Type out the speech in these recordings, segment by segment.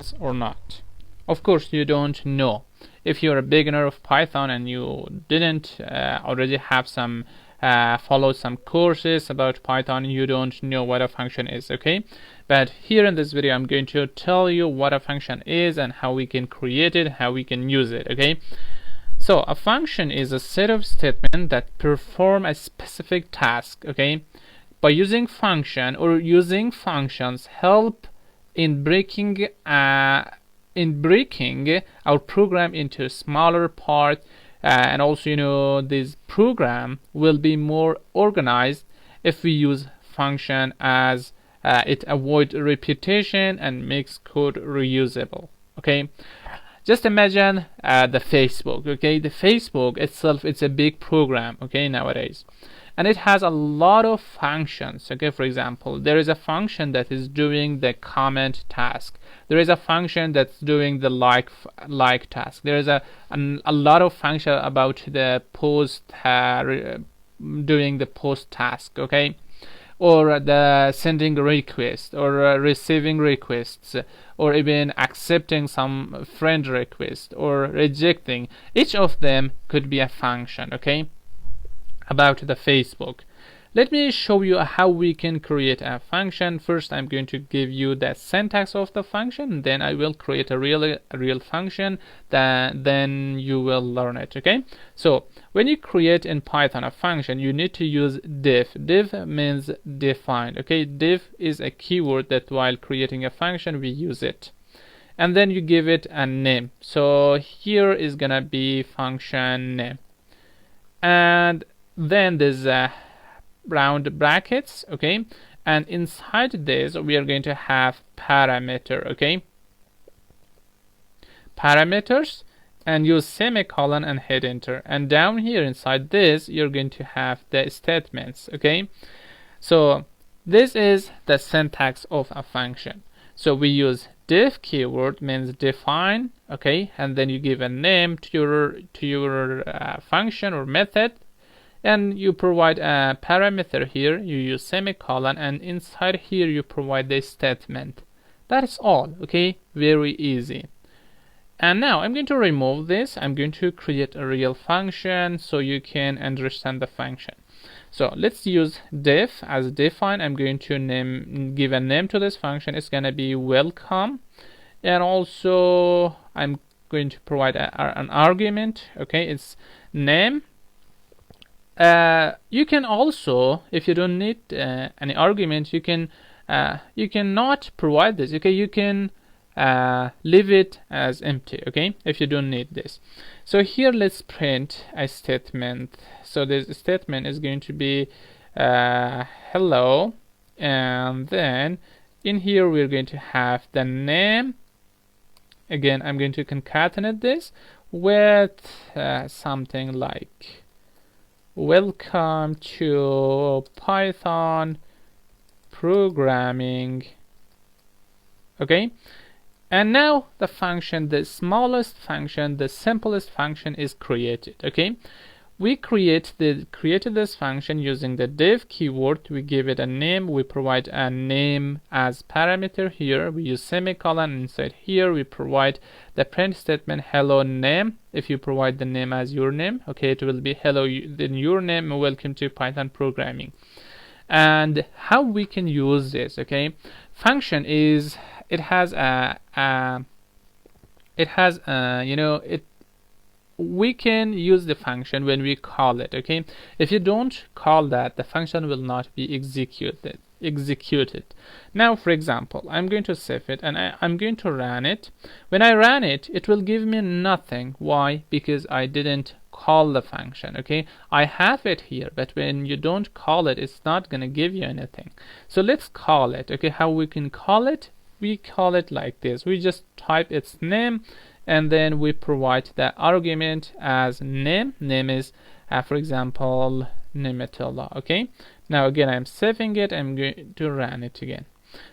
functions or not? Of course you don't know. If you're a beginner of Python and you didn't already have some follow some courses about Python, you don't know what a function is, okay? But here in this video I'm going to tell you what a function is and how we can create it, how we can use it, okay? So a function is a set of statements that perform a specific task, okay? By using function or using functions help in breaking our program into smaller parts, and also this program will be more organized if we use function, as it avoids repetition and makes code reusable, okay? Just imagine the Facebook, okay? The Facebook itself, it's a big program, okay, nowadays, and it has a lot of functions, okay? For example, there is a function that is doing the comment task. There is a function that's doing the like task. There is a lot of function about the post, doing the post task, okay? Or the sending request, or receiving requests, or even accepting some friend request, or rejecting. Each of them could be a function, okay, about the Facebook. Let me show you how we can create a function. First I'm going to give you the syntax of the function, then I will create a real function, then you will learn it, okay? So when you create in Python a function, you need to use diff. Diff means defined, okay? Diff is a keyword that while creating a function we use it, and then you give it a name. So here is gonna be function name, and then there's round brackets, okay, and inside this we are going to have parameter, okay, parameters, and use semicolon and hit enter, and down here inside this you're going to have the statements, okay? So this is the syntax of a function. So we use diff keyword, means define, okay, and then you give a name to your function or method, and you provide a parameter here, you use semicolon, and inside here you provide the statement. That is all, okay? Very easy. And now I'm going to remove this. I'm going to create a real function so you can understand the function. So let's use diff as define. I'm going to give a name to this function. It's gonna be welcome, and also I'm going to provide an argument, okay? It's name. You can also, if you don't need any argument, you can not provide this, okay? You can leave it as empty, okay, if you don't need this. So here let's print a statement. So this statement is going to be hello, and then in here we're going to have the name. Again, I'm going to concatenate this with something like welcome to Python programming, okay? And now the function, the smallest function, the simplest function is created, okay? We created this function using the diff keyword. We give it a name, we provide a name as parameter here, we use semicolon, inside here we provide the print statement hello name. If you provide the name as your name, okay, it will be hello then your name, welcome to Python programming. And how we can use this, okay? Function is, we can use the function when we call it, okay? If you don't call that, the function will not be executed. Now for example, I'm going to save it and I'm going to run it. When I run it, it will give me nothing. Why? Because I didn't call the function, okay? I have it here, but when you don't call it, it's not gonna give you anything. So let's call it, okay? How we can call it? We call it like this. We just type its name, and then we provide the argument as name. Name is for example Nimetullah, okay? Now again I'm saving it, I'm going to run it again.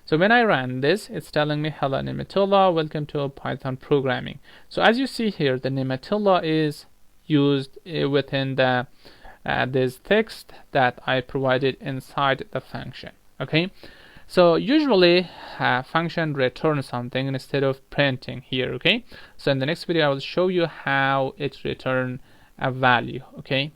So when I run this, it's telling me hello Nimetullah, welcome to Python programming. So as you see here, the Nimetullah is used within the this text that I provided inside the function, okay? So usually function returns something instead of printing here. Okay, so in the next video I will show you how it return a value. Okay.